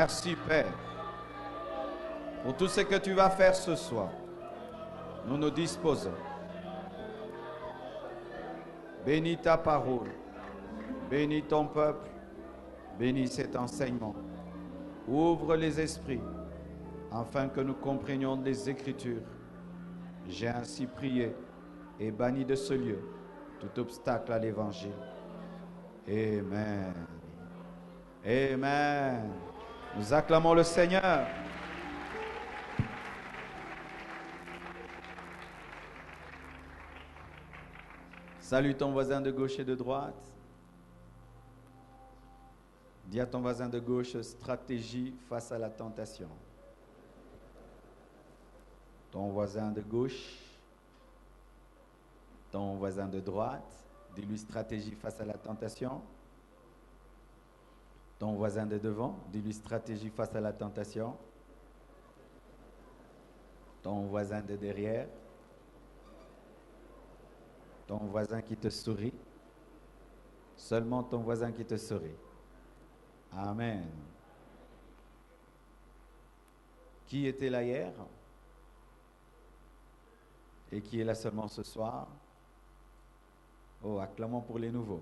Merci, Père, pour tout ce que tu vas faire ce soir. Nous nous disposons. Bénis ta parole. Bénis ton peuple. Bénis cet enseignement. Ouvre les esprits afin que nous comprenions les Écritures. J'ai ainsi prié et banni de ce lieu tout obstacle à l'Évangile. Amen. Amen. Nous acclamons le Seigneur. Salue ton voisin de gauche et de droite. Dis à ton voisin de gauche, stratégie face à la tentation. Ton voisin de gauche, ton voisin de droite, dis-lui stratégie face à la tentation. Ton voisin de devant, dis-lui stratégie face à la tentation. Ton voisin de derrière, ton voisin qui te sourit, seulement ton voisin qui te sourit. Amen. Qui était là hier et qui est là seulement ce soir? Oh, acclamons pour les nouveaux.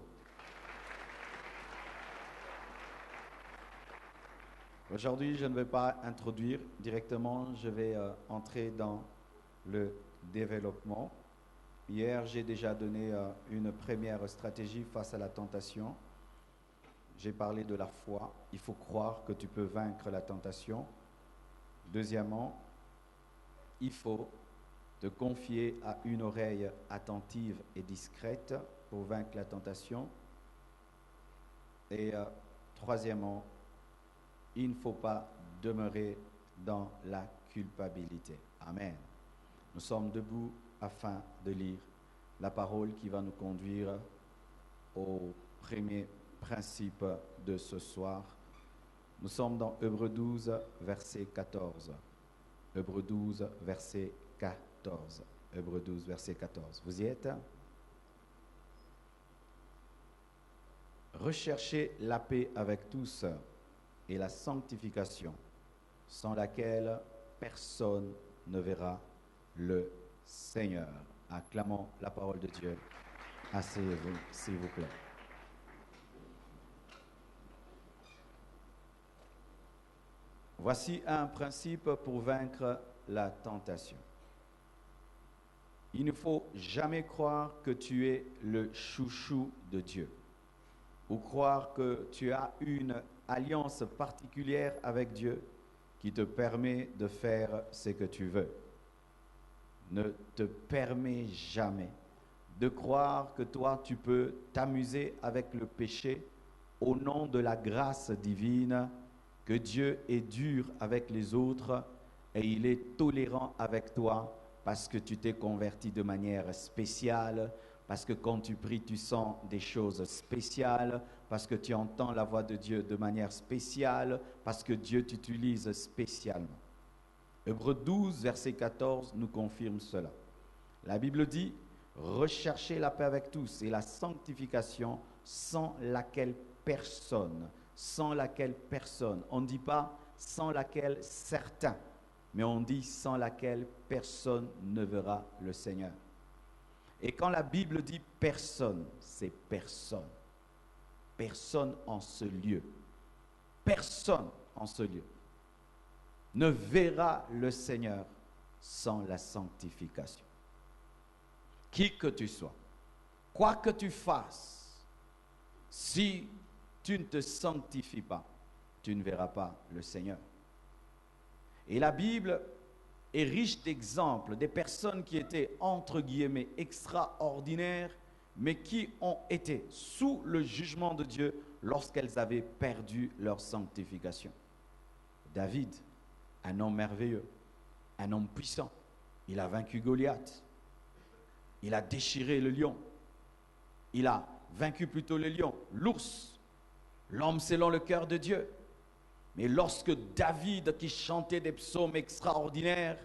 Aujourd'hui, je ne vais pas introduire directement, je vais entrer dans le développement. Hier, j'ai déjà donné une première stratégie face à la tentation. J'ai parlé de la foi. Il faut croire que tu peux vaincre la tentation. Deuxièmement, il faut te confier à une oreille attentive et discrète pour vaincre la tentation. Et troisièmement, il ne faut pas demeurer dans la culpabilité. Amen. Nous sommes debout afin de lire la parole qui va nous conduire au premier principe de ce soir. Nous sommes dans Hébreux 12, verset 14. Hébreux 12, verset 14. Hébreux 12, verset 14. Vous y êtes? Recherchez la paix avec tous et la sanctification, sans laquelle personne ne verra le Seigneur. Acclamons la parole de Dieu. Asseyez-vous, s'il vous plaît. Voici un principe pour vaincre la tentation. Il ne faut jamais croire que tu es le chouchou de Dieu ou croire que tu as une alliance particulière avec Dieu qui te permet de faire ce que tu veux. Ne te permets jamais de croire que toi tu peux t'amuser avec le péché au nom de la grâce divine, que Dieu est dur avec les autres et il est tolérant avec toi parce que tu t'es converti de manière spéciale, parce que quand tu pries, tu sens des choses spéciales, parce que tu entends la voix de Dieu de manière spéciale, parce que Dieu t'utilise spécialement. Hébreux 12, verset 14 nous confirme cela. La Bible dit, recherchez la paix avec tous et la sanctification sans laquelle personne, on ne dit pas sans laquelle certains, mais on dit sans laquelle personne ne verra le Seigneur. Et quand la Bible dit personne, c'est personne. Personne en ce lieu. Personne en ce lieu ne verra le Seigneur sans la sanctification. Qui que tu sois, quoi que tu fasses, si tu ne te sanctifies pas, tu ne verras pas le Seigneur. Et la Bible est riche d'exemples des personnes qui étaient, entre guillemets, extraordinaires, mais qui ont été sous le jugement de Dieu lorsqu'elles avaient perdu leur sanctification. David, un homme merveilleux, un homme puissant, il a vaincu Goliath, il a déchiré le lion, il a vaincu plutôt le lion, l'ours, l'homme selon le cœur de Dieu. Mais lorsque David, qui chantait des psaumes extraordinaires,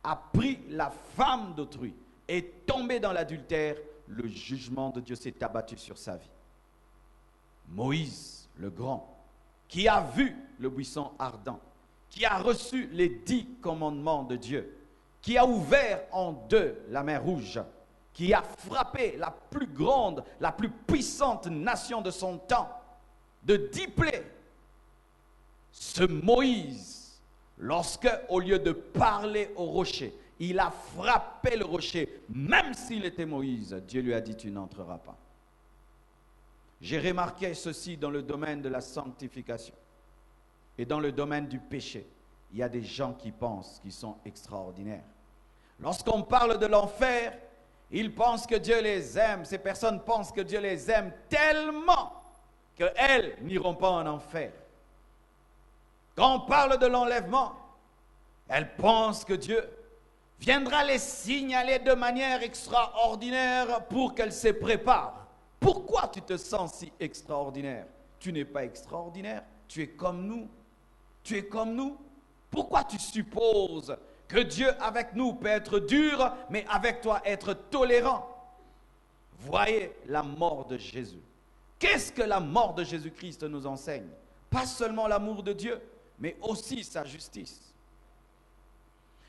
a pris la femme d'autrui et est tombé dans l'adultère, le jugement de Dieu s'est abattu sur sa vie. Moïse, le grand, qui a vu le buisson ardent, qui a reçu les 10 commandements de Dieu, qui a ouvert en deux la mer Rouge, qui a frappé la plus grande, la plus puissante nation de son temps, de 10 plaies. Ce Moïse, lorsque, au lieu de parler au rocher, il a frappé le rocher, même s'il était Moïse, Dieu lui a dit, tu n'entreras pas. J'ai remarqué ceci dans le domaine de la sanctification et dans le domaine du péché. Il y a des gens qui pensent qu'ils sont extraordinaires. Lorsqu'on parle de l'enfer, ils pensent que Dieu les aime. Ces personnes pensent que Dieu les aime tellement qu'elles n'iront pas en enfer. Quand on parle de l'enlèvement, elles pensent que Dieu viendra les signaler de manière extraordinaire pour qu'elles se préparent. Pourquoi tu te sens si extraordinaire? Tu n'es pas extraordinaire, tu es comme nous. Tu es comme nous. Pourquoi tu supposes que Dieu avec nous peut être dur, mais avec toi être tolérant? Voyez la mort de Jésus. Qu'est-ce que la mort de Jésus-Christ nous enseigne? Pas seulement l'amour de Dieu, mais aussi sa justice.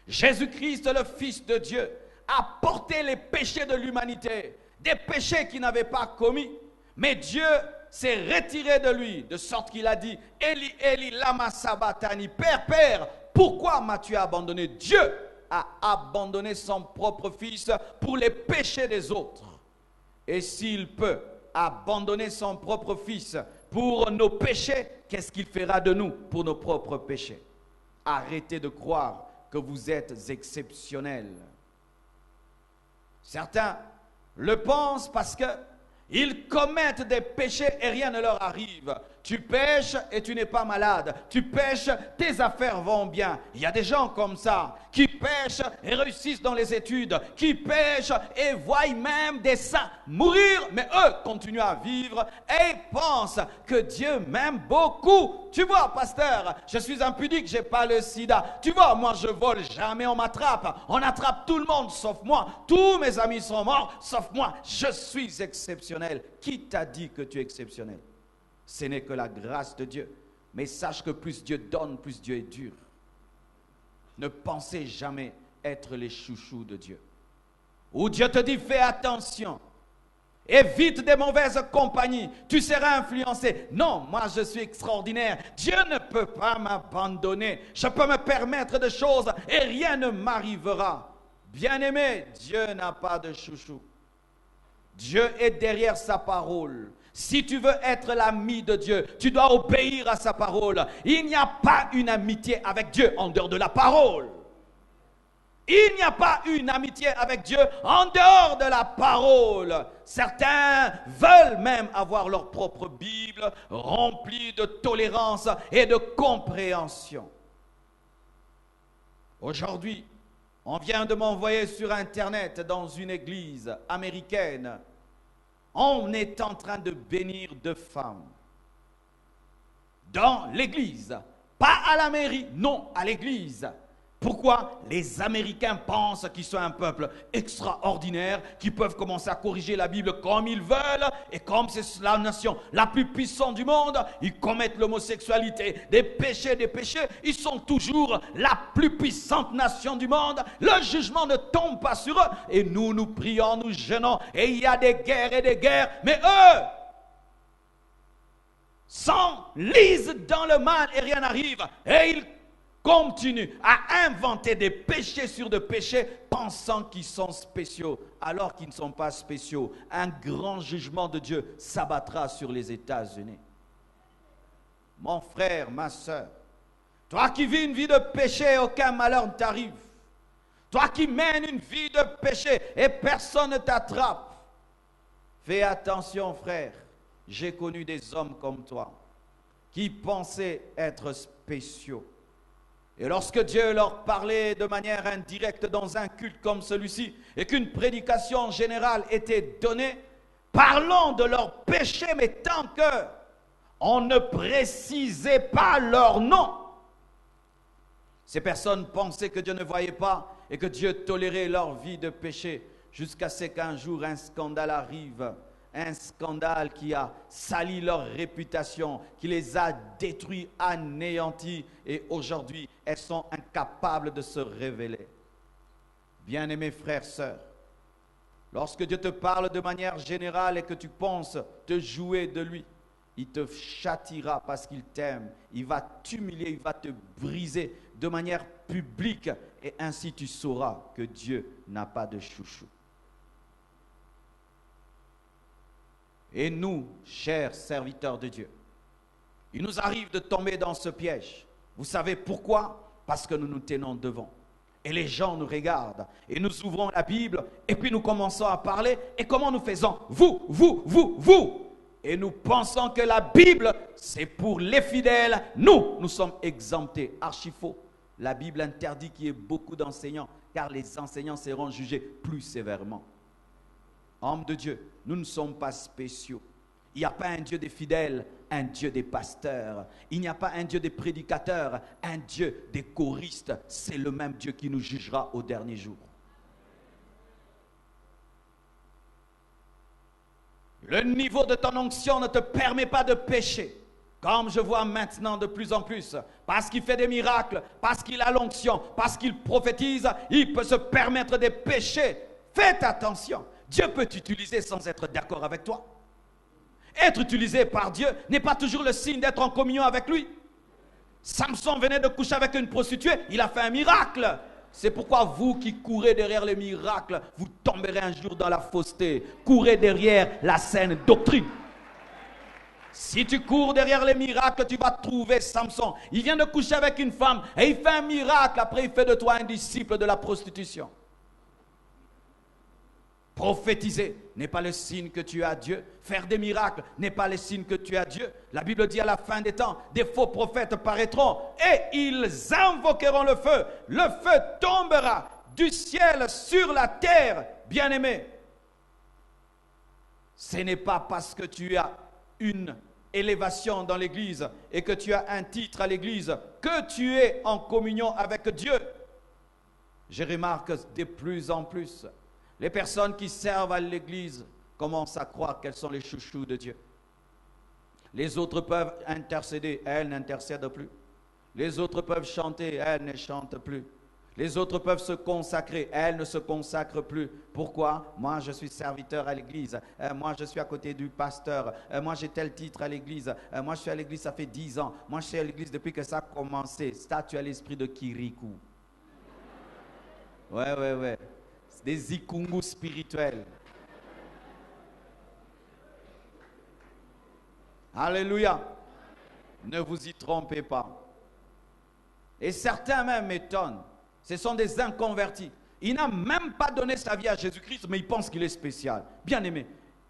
Jésus-Christ, le Fils de Dieu, a porté les péchés de l'humanité, des péchés qu'il n'avait pas commis, mais Dieu s'est retiré de lui, de sorte qu'il a dit, Eli, Eli, lama sabachthani, Père, Père, pourquoi m'as-tu abandonné? Dieu a abandonné son propre Fils pour les péchés des autres. Et s'il peut abandonner son propre Fils pour nos péchés, qu'est-ce qu'il fera de nous pour nos propres péchés? Arrêtez de croire que vous êtes exceptionnels. Certains le pensent parce qu'ils commettent des péchés et rien ne leur arrive. Tu pêches et tu n'es pas malade. Tu pêches, tes affaires vont bien. Il y a des gens comme ça qui pêchent et réussissent dans les études, qui pêchent et voient même des saints mourir, mais eux continuent à vivre et pensent que Dieu m'aime beaucoup. Tu vois, pasteur, je suis impudique, j'ai pas le sida. Tu vois, moi je vole, jamais on m'attrape. On attrape tout le monde sauf moi. Tous mes amis sont morts sauf moi. Je suis exceptionnel. Qui t'a dit que tu es exceptionnel? Ce n'est que la grâce de Dieu. Mais sache que plus Dieu donne, plus Dieu est dur. Ne pensez jamais être les chouchous de Dieu. Ou Dieu te dit, fais attention. Évite des mauvaises compagnies. Tu seras influencé. Non, moi je suis extraordinaire. Dieu ne peut pas m'abandonner. Je peux me permettre des choses et rien ne m'arrivera. Bien-aimé, Dieu n'a pas de chouchou. Dieu est derrière sa parole. Si tu veux être l'ami de Dieu, tu dois obéir à sa parole. Il n'y a pas une amitié avec Dieu en dehors de la parole. Il n'y a pas une amitié avec Dieu en dehors de la parole. Certains veulent même avoir leur propre Bible remplie de tolérance et de compréhension. Aujourd'hui, on vient de m'envoyer sur Internet dans une église américaine. On est en train de bénir 2 femmes. Dans l'église. Pas à la mairie, non, à l'église. Pourquoi? Les Américains pensent qu'ils sont un peuple extraordinaire, qui peuvent commencer à corriger la Bible comme ils veulent, et comme c'est la nation la plus puissante du monde, ils commettent l'homosexualité, des péchés, ils sont toujours la plus puissante nation du monde, le jugement ne tombe pas sur eux, et nous prions, nous jeûnons, et il y a des guerres et des guerres, mais eux s'enlisent dans le mal et rien n'arrive, et ils continuent à inventer des péchés sur des péchés, pensant qu'ils sont spéciaux, alors qu'ils ne sont pas spéciaux. Un grand jugement de Dieu s'abattra sur les États-Unis. Mon frère, ma soeur, toi qui vis une vie de péché, aucun malheur ne t'arrive. Toi qui mènes une vie de péché et personne ne t'attrape. Fais attention, frère. J'ai connu des hommes comme toi qui pensaient être spéciaux. Et lorsque Dieu leur parlait de manière indirecte dans un culte comme celui-ci, et qu'une prédication générale était donnée, parlons de leurs péchés, mais tant qu'on ne précisait pas leur nom. Ces personnes pensaient que Dieu ne voyait pas et que Dieu tolérait leur vie de péché, jusqu'à ce qu'un jour un scandale arrive un scandale qui a sali leur réputation, qui les a détruits, anéantis, et aujourd'hui, elles sont incapables de se révéler. Bien-aimés frères, sœurs, lorsque Dieu te parle de manière générale et que tu penses te jouer de lui, il te châtiera parce qu'il t'aime. Il va t'humilier, il va te briser de manière publique, et ainsi tu sauras que Dieu n'a pas de chouchou. Et nous, chers serviteurs de Dieu, il nous arrive de tomber dans ce piège. Vous savez pourquoi? Parce que nous nous tenons devant. Et les gens nous regardent. Et nous ouvrons la Bible. Et puis nous commençons à parler. Et comment nous faisons? Vous. Et nous pensons que la Bible, c'est pour les fidèles. Nous sommes exemptés. Archi faux. La Bible interdit qu'il y ait beaucoup d'enseignants, car les enseignants seront jugés plus sévèrement. Hommes de Dieu, nous ne sommes pas spéciaux. Il n'y a pas un Dieu des fidèles, un Dieu des pasteurs. Il n'y a pas un Dieu des prédicateurs, un Dieu des choristes. C'est le même Dieu qui nous jugera au dernier jour. Le niveau de ton onction ne te permet pas de pécher. Comme je vois maintenant de plus en plus, parce qu'il fait des miracles, parce qu'il a l'onction, parce qu'il prophétise, il peut se permettre de pécher. Faites attention. Dieu peut t'utiliser sans être d'accord avec toi. Être utilisé par Dieu n'est pas toujours le signe d'être en communion avec lui. Samson venait de coucher avec une prostituée, il a fait un miracle. C'est pourquoi vous qui courez derrière les miracles, vous tomberez un jour dans la fausseté. Courez derrière la saine doctrine. Si tu cours derrière les miracles, tu vas trouver Samson. Il vient de coucher avec une femme et il fait un miracle. Après, il fait de toi un disciple de la prostitution. Prophétiser n'est pas le signe que tu as Dieu. Faire des miracles n'est pas le signe que tu as Dieu. La Bible dit à la fin des temps, des faux prophètes paraîtront et ils invoqueront le feu. Le feu tombera du ciel sur la terre. Bien-aimé, ce n'est pas parce que tu as une élévation dans l'église et que tu as un titre à l'église que tu es en communion avec Dieu. Je remarque de plus en plus les personnes qui servent à l'église commencent à croire qu'elles sont les chouchous de Dieu. Les autres peuvent intercéder, elles n'intercèdent plus. Les autres peuvent chanter, elles ne chantent plus. Les autres peuvent se consacrer, elles ne se consacrent plus. Pourquoi? Moi, je suis serviteur à l'église. Moi, je suis à côté du pasteur. Moi, j'ai tel titre à l'église. Moi, je suis à l'église, ça fait 10 ans. Moi, je suis à l'église depuis que ça a commencé. Ça, tu as l'esprit de Kirikou. Ouais. Des ikungus spirituels. Alléluia. Ne vous y trompez pas. Et certains même m'étonnent. Ce sont des inconvertis. Il n'a même pas donné sa vie à Jésus-Christ, mais il pense qu'il est spécial. Bien-aimé,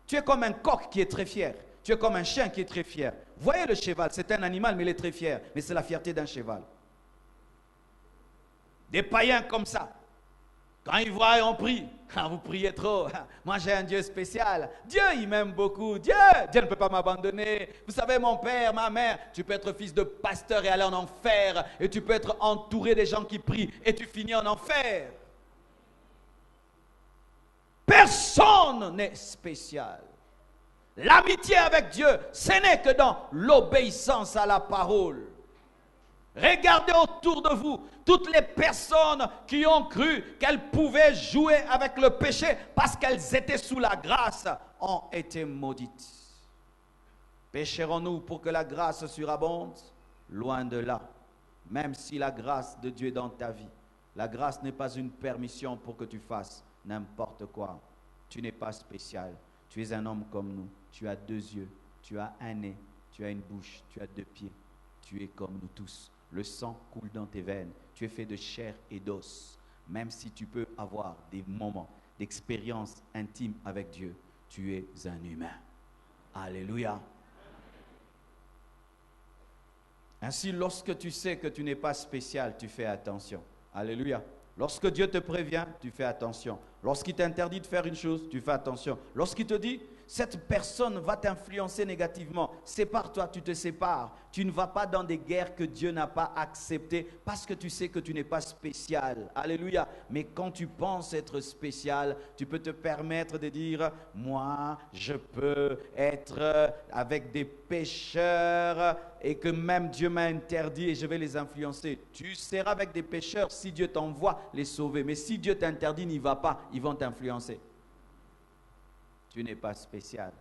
tu es comme un coq qui est très fier. Tu es comme un chien qui est très fier. Voyez le cheval, c'est un animal, mais il est très fier. Mais c'est la fierté d'un cheval. Des païens comme ça. Quand ils voient, on prie. Vous priez trop. Moi, j'ai un Dieu spécial. Dieu, il m'aime beaucoup. Dieu ne peut pas m'abandonner. Vous savez, mon père, ma mère, tu peux être fils de pasteur et aller en enfer. Et tu peux être entouré des gens qui prient et tu finis en enfer. Personne n'est spécial. L'amitié avec Dieu, ce n'est que dans l'obéissance à la parole. Regardez autour de vous toutes les personnes qui ont cru qu'elles pouvaient jouer avec le péché parce qu'elles étaient sous la grâce, ont été maudites. Pécherons-nous pour que la grâce surabonde? Loin de là. Même si la grâce de Dieu est dans ta vie, la grâce n'est pas une permission pour que tu fasses n'importe quoi. Tu n'es pas spécial. Tu es un homme comme nous. Tu as 2 yeux, tu as un nez, tu as une bouche, tu as 2 pieds. Tu es comme nous tous. Le sang coule dans tes veines. Tu es fait de chair et d'os. Même si tu peux avoir des moments d'expérience intime avec Dieu, tu es un humain. Alléluia. Ainsi, lorsque tu sais que tu n'es pas spécial, tu fais attention. Alléluia. Lorsque Dieu te prévient, tu fais attention. Lorsqu'il t'interdit de faire une chose, tu fais attention. Lorsqu'il te dit, cette personne va t'influencer négativement. Sépare-toi, tu te sépares. Tu ne vas pas dans des guerres que Dieu n'a pas acceptées parce que tu sais que tu n'es pas spécial. Alléluia. Mais quand tu penses être spécial, tu peux te permettre de dire, moi, je peux être avec des pécheurs et que même Dieu m'a interdit et je vais les influencer. Tu seras avec des pécheurs si Dieu t'envoie les sauver. Mais si Dieu t'interdit, n'y va pas, ils vont t'influencer. Tu n'es pas spécial.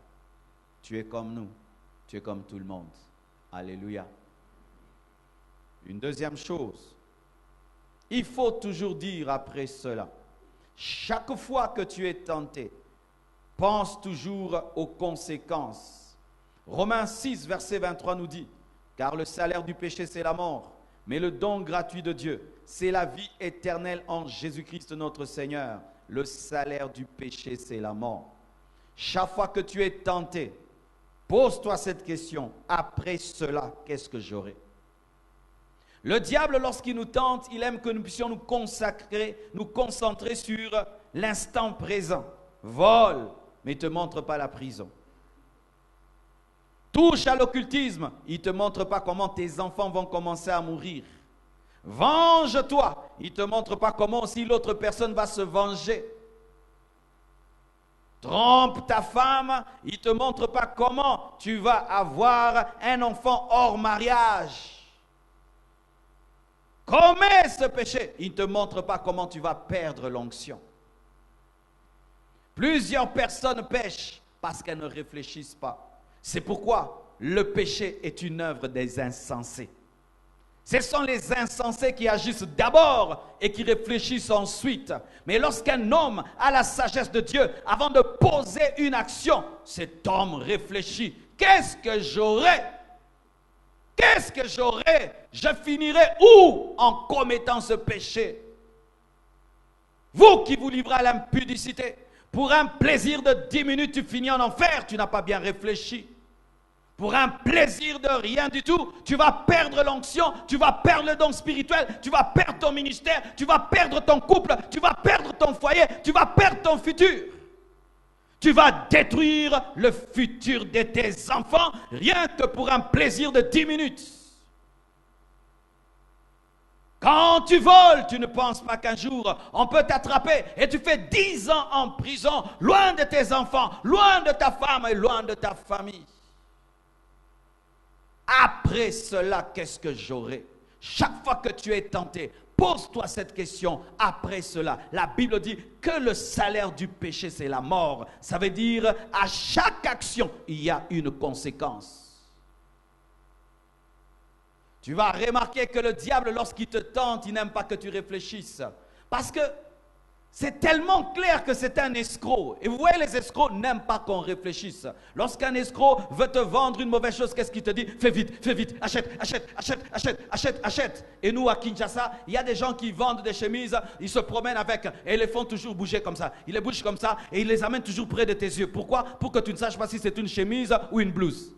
Tu es comme nous. Tu es comme tout le monde. Alléluia. Une deuxième chose, il faut toujours dire après cela, chaque fois que tu es tenté, pense toujours aux conséquences. Romains 6, verset 23 nous dit, car le salaire du péché, c'est la mort, mais le don gratuit de Dieu, c'est la vie éternelle en Jésus-Christ notre Seigneur. Le salaire du péché, c'est la mort. Chaque fois que tu es tenté, pose-toi cette question. Après cela, qu'est-ce que j'aurai? Le diable, lorsqu'il nous tente, il aime que nous puissions nous concentrer sur l'instant présent. Vole, mais il ne te montre pas la prison. Touche à l'occultisme, il ne te montre pas comment tes enfants vont commencer à mourir. Venge-toi, il ne te montre pas comment aussi l'autre personne va se venger. Trompe ta femme, il ne te montre pas comment tu vas avoir un enfant hors mariage. Commets ce péché, il ne te montre pas comment tu vas perdre l'onction. Plusieurs personnes pêchent parce qu'elles ne réfléchissent pas. C'est pourquoi le péché est une œuvre des insensés. Ce sont les insensés qui agissent d'abord et qui réfléchissent ensuite. Mais lorsqu'un homme a la sagesse de Dieu, avant de poser une action, cet homme réfléchit. Qu'est-ce que j'aurai? Qu'est-ce que j'aurai? Je finirai où en commettant ce péché? Vous qui vous livrez à l'impudicité, pour un plaisir de 10 minutes, tu finis en enfer, tu n'as pas bien réfléchi. Pour un plaisir de rien du tout, tu vas perdre l'onction, tu vas perdre le don spirituel, tu vas perdre ton ministère, tu vas perdre ton couple, tu vas perdre ton foyer, tu vas perdre ton futur. Tu vas détruire le futur de tes enfants rien que pour un plaisir de 10 minutes. Quand tu voles, tu ne penses pas qu'un jour on peut t'attraper et tu fais 10 ans en prison, loin de tes enfants, loin de ta femme et loin de ta famille. Après cela, qu'est-ce que j'aurai? Chaque fois que tu es tenté, pose-toi cette question. Après cela, la Bible dit que le salaire du péché, c'est la mort. Ça veut dire, à chaque action, il y a une conséquence. Tu vas remarquer que le diable, lorsqu'il te tente, il n'aime pas que tu réfléchisses. Parce que c'est tellement clair que c'est un escroc. Et vous voyez, les escrocs n'aiment pas qu'on réfléchisse. Lorsqu'un escroc veut te vendre une mauvaise chose, qu'est-ce qu'il te dit? Fais vite, achète. Et nous, à Kinshasa, il y a des gens qui vendent des chemises, ils se promènent avec et les font toujours bouger comme ça. Ils les bougent comme ça et ils les amènent toujours près de tes yeux. Pourquoi? Pour que tu ne saches pas si c'est une chemise ou une blouse.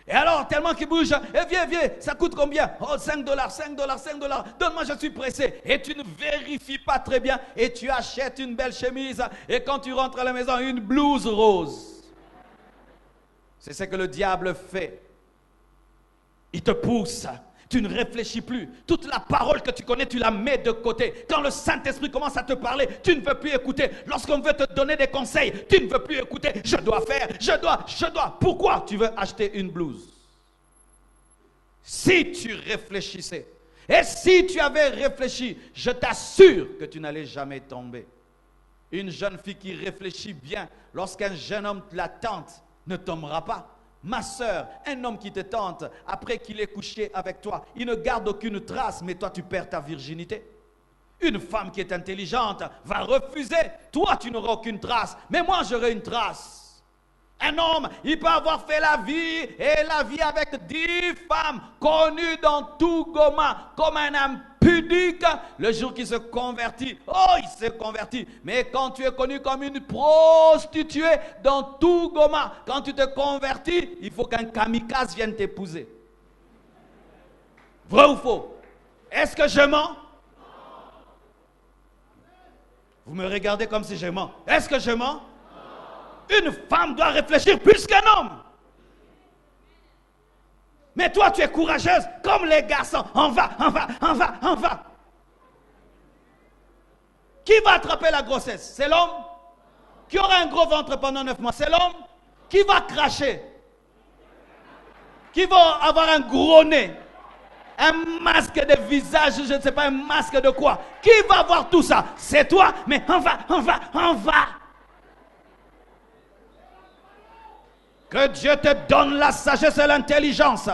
Et alors, tellement qu'il bouge, viens, ça coûte combien? Oh, $5, donne-moi, je suis pressé. Et tu ne vérifies pas très bien et tu achètes une belle chemise et quand tu rentres à la maison, une blouse rose. C'est ce que le diable fait. Il te pousse. Tu ne réfléchis plus. Toute la parole que tu connais, tu la mets de côté. Quand le Saint-Esprit commence à te parler, tu ne veux plus écouter. Lorsqu'on veut te donner des conseils, tu ne veux plus écouter. Je dois faire, je dois. Pourquoi tu veux acheter une blouse? Si tu réfléchissais, et si tu avais réfléchi, je t'assure que tu n'allais jamais tomber. Une jeune fille qui réfléchit bien, lorsqu'un jeune homme la tente, ne tombera pas. Ma sœur, un homme qui te tente, après qu'il ait couché avec toi, il ne garde aucune trace, mais toi tu perds ta virginité. Une femme qui est intelligente va refuser. Toi tu n'auras aucune trace, mais moi j'aurai une trace. Un homme, il peut avoir fait la vie et la vie avec 10 femmes connues dans tout Goma comme un impudique. Le jour qu'il se convertit, il s'est converti. Mais quand tu es connu comme une prostituée dans tout Goma, quand tu te convertis, il faut qu'un kamikaze vienne t'épouser. Vrai ou faux? Est-ce que je mens? Vous me regardez comme si je mens. Est-ce que je mens? Une femme doit réfléchir plus qu'un homme. Mais toi, tu es courageuse comme les garçons. On va, on va, on va, on va. Qui va attraper la grossesse? C'est l'homme. Qui aura un gros ventre pendant 9 mois? C'est l'homme. Qui va cracher? Qui va avoir un gros nez? Un masque de visage, je ne sais pas, un masque de quoi? Qui va avoir tout ça? C'est toi, mais on va, on va, on va. Que Dieu te donne la sagesse et l'intelligence.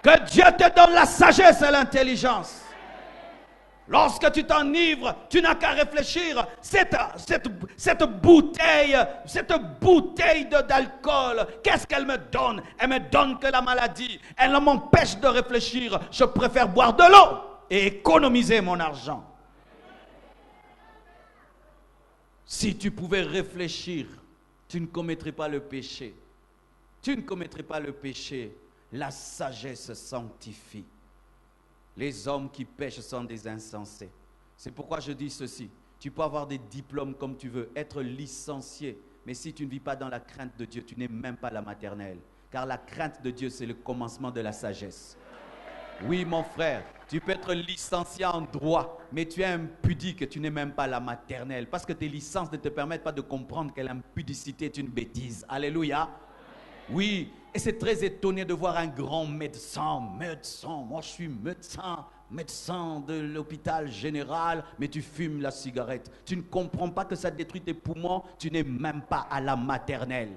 Que Dieu te donne la sagesse et l'intelligence. Lorsque tu t'enivres, tu n'as qu'à réfléchir. Cette bouteille d'alcool, qu'est-ce qu'elle me donne? Elle me donne que la maladie. Elle m'empêche de réfléchir. Je préfère boire de l'eau et économiser mon argent. Si tu pouvais réfléchir, tu ne commettrais pas le péché. Tu ne commettrais pas le péché. La sagesse sanctifie. Les hommes qui pêchent sont des insensés. C'est pourquoi je dis ceci. Tu peux avoir des diplômes comme tu veux, être licencié. Mais si tu ne vis pas dans la crainte de Dieu, tu n'es même pas la maternelle. Car la crainte de Dieu, c'est le commencement de la sagesse. Oui, mon frère, tu peux être licencié en droit, mais tu es impudique, tu n'es même pas la maternelle. Parce que tes licences ne te permettent pas de comprendre que l'impudicité est une bêtise. Alléluia. Oui, et c'est très étonné de voir un grand médecin, moi je suis médecin de l'hôpital général, mais tu fumes la cigarette. Tu ne comprends pas que ça détruit tes poumons, tu n'es même pas à la maternelle.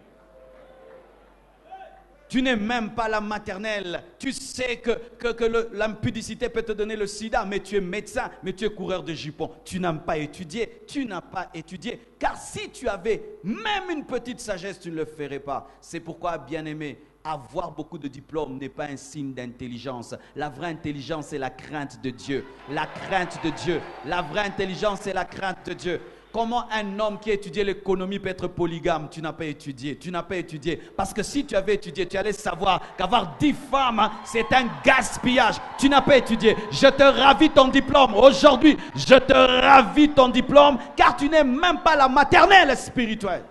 Tu n'es même pas la maternelle. Tu sais que l'impudicité peut te donner le sida, mais tu es médecin, mais tu es coureur de jupons. Tu n'as pas étudié. Tu n'as pas étudié. Car si tu avais même une petite sagesse, tu ne le ferais pas. C'est pourquoi, bien-aimé, avoir beaucoup de diplômes n'est pas un signe d'intelligence. La vraie intelligence, c'est la crainte de Dieu. La crainte de Dieu. La vraie intelligence, c'est la crainte de Dieu. Comment un homme qui a étudié l'économie peut être polygame? Tu n'as pas étudié. Tu n'as pas étudié. Parce que si tu avais étudié, tu allais savoir qu'avoir 10 femmes, c'est un gaspillage. Tu n'as pas étudié. Je te ravis ton diplôme. Aujourd'hui, je te ravis ton diplôme, car tu n'es même pas la maternelle spirituelle.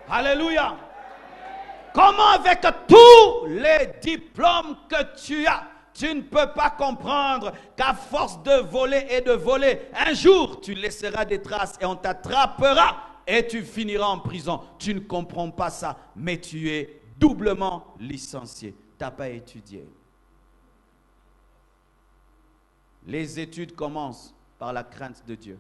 Alléluia. Comment avec tous les diplômes que tu as, tu ne peux pas comprendre qu'à force de voler et de voler, un jour tu laisseras des traces et on t'attrapera et tu finiras en prison. Tu ne comprends pas ça, mais tu es doublement licencié. Tu n'as pas étudié. Les études commencent par la crainte de Dieu.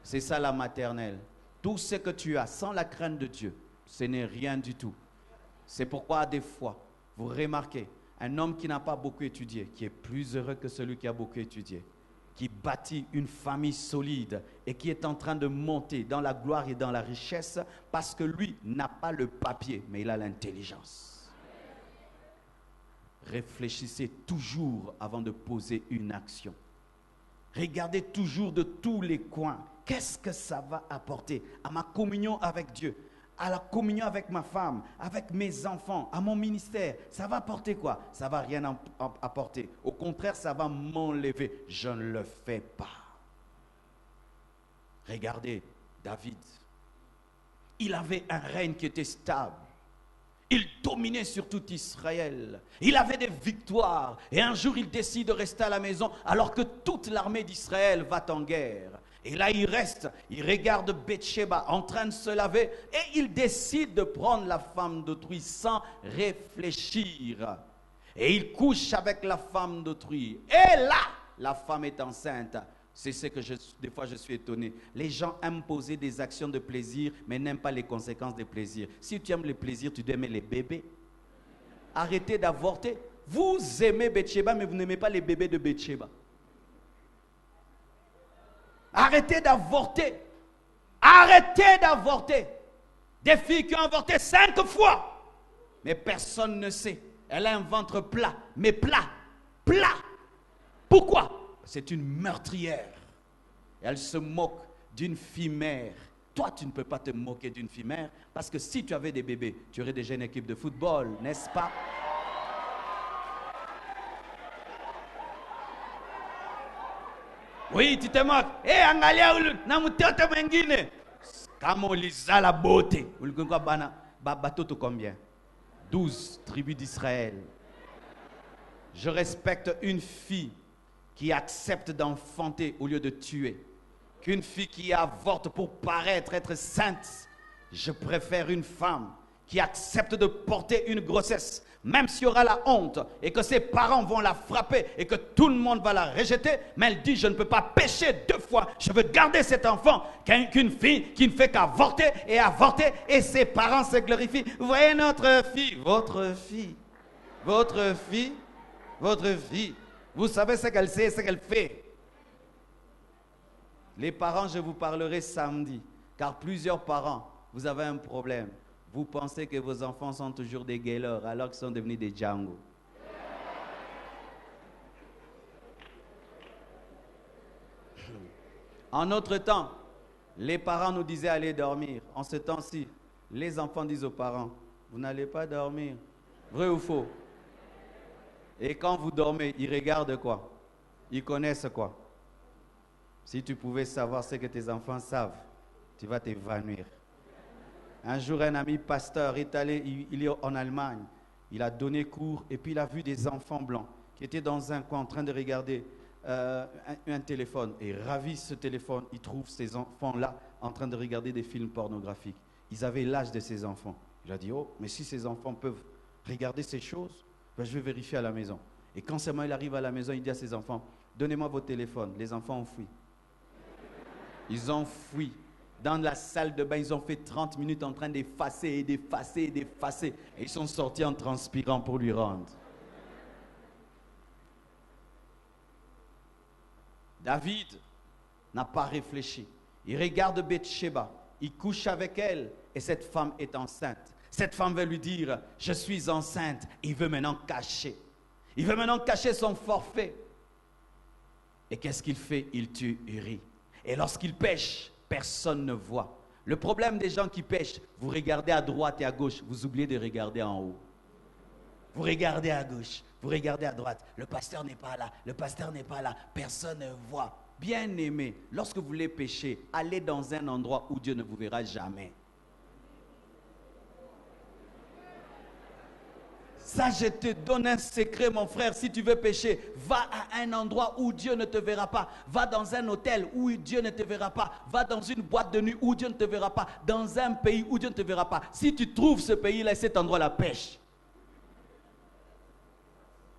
C'est ça la maternelle. Tout ce que tu as sans la crainte de Dieu, ce n'est rien du tout. C'est pourquoi des fois, vous remarquez, un homme qui n'a pas beaucoup étudié, qui est plus heureux que celui qui a beaucoup étudié, qui bâtit une famille solide et qui est en train de monter dans la gloire et dans la richesse parce que lui n'a pas le papier, mais il a l'intelligence. Réfléchissez toujours avant de poser une action. Regardez toujours de tous les coins. Qu'est-ce que ça va apporter à ma communion avec Dieu, à la communion avec ma femme, avec mes enfants, à mon ministère? Ça va apporter quoi? Ça ne va rien apporter. Au contraire, ça va m'enlever. Je ne le fais pas. Regardez, David. Il avait un règne qui était stable. Il dominait sur tout Israël. Il avait des victoires. Et un jour, il décide de rester à la maison alors que toute l'armée d'Israël va en guerre. Et là, il reste, il regarde Bathsheba en train de se laver et il décide de prendre la femme d'autrui sans réfléchir. Et il couche avec la femme d'autrui. Et là, la femme est enceinte. C'est ce que des fois je suis étonné. Les gens aiment poser des actions de plaisir, mais n'aiment pas les conséquences des plaisirs. Si tu aimes les plaisirs, tu dois aimer les bébés. Arrêtez d'avorter. Vous aimez Bathsheba, mais vous n'aimez pas les bébés de Bathsheba. Arrêtez d'avorter. Arrêtez d'avorter. Des filles qui ont avorté 5 fois. Mais personne ne sait. Elle a un ventre plat. Mais plat. Plat. Pourquoi? C'est une meurtrière. Elle se moque d'une fille mère. Toi, tu ne peux pas te moquer d'une fille mère. Parce que si tu avais des bébés, tu aurais déjà une équipe de football, n'est-ce pas? Oui, tu te moques. Eh, angalia ulu, na mtoto mwingine. Kama ulizala bote. Ulikuwa bana, batoto combien? 12 tribus d'Israël. Je respecte une fille qui accepte d'enfanter au lieu de tuer. Qu'une fille qui avorte pour paraître être sainte. Je préfère une femme qui accepte de porter une grossesse, même s'il y aura la honte et que ses parents vont la frapper et que tout le monde va la rejeter, mais elle dit je ne peux pas pécher 2 fois, je veux garder cet enfant, qu'une fille qui ne fait qu'avorter et ses parents se glorifient. Vous voyez notre fille, votre fille, votre fille, votre fille, vous savez ce qu'elle sait, ce qu'elle fait. Les parents, je vous parlerai samedi, car plusieurs parents, vous avez un problème. Vous pensez que vos enfants sont toujours des gaylors alors qu'ils sont devenus des Django. En notre temps, les parents nous disaient aller dormir. En ce temps-ci, les enfants disent aux parents, vous n'allez pas dormir. Vrai ou faux? Et quand vous dormez, ils regardent quoi? Ils connaissent quoi? Si tu pouvais savoir ce que tes enfants savent, tu vas t'évanouir. Un jour, un ami pasteur est allé, il est en Allemagne. Il a donné cours et puis il a vu des enfants blancs qui étaient dans un coin en train de regarder un téléphone. Et ravi ce téléphone, il trouve ces enfants-là en train de regarder des films pornographiques. Ils avaient l'âge de ces enfants. Il a dit, oh, mais si ces enfants peuvent regarder ces choses, ben, je vais vérifier à la maison. Et quand seulement il arrive à la maison, il dit à ses enfants, donnez-moi vos téléphones. Les enfants ont fui. Ils ont fui. Dans la salle de bain, ils ont fait 30 minutes en train d'effacer et d'effacer et d'effacer. Et ils sont sortis en transpirant pour lui rendre. David n'a pas réfléchi. Il regarde Bathsheba, il couche avec elle et cette femme est enceinte. Cette femme veut lui dire, je suis enceinte. Il veut maintenant cacher. Il veut maintenant cacher son forfait. Et qu'est-ce qu'il fait? Il tue Uri. Et lorsqu'il pêche, personne ne voit. Le problème des gens qui pêchent, vous regardez à droite et à gauche, vous oubliez de regarder en haut. Vous regardez à gauche, vous regardez à droite. Le pasteur n'est pas là, le pasteur n'est pas là, personne ne voit. Bien-aimé, lorsque vous voulez pêcher, allez dans un endroit où Dieu ne vous verra jamais. Ça, je te donne un secret, mon frère. Si tu veux pécher, va à un endroit où Dieu ne te verra pas. Va dans un hôtel où Dieu ne te verra pas. Va dans une boîte de nuit où Dieu ne te verra pas. Dans un pays où Dieu ne te verra pas. Si tu trouves ce pays-là, cet endroit-là, pêche.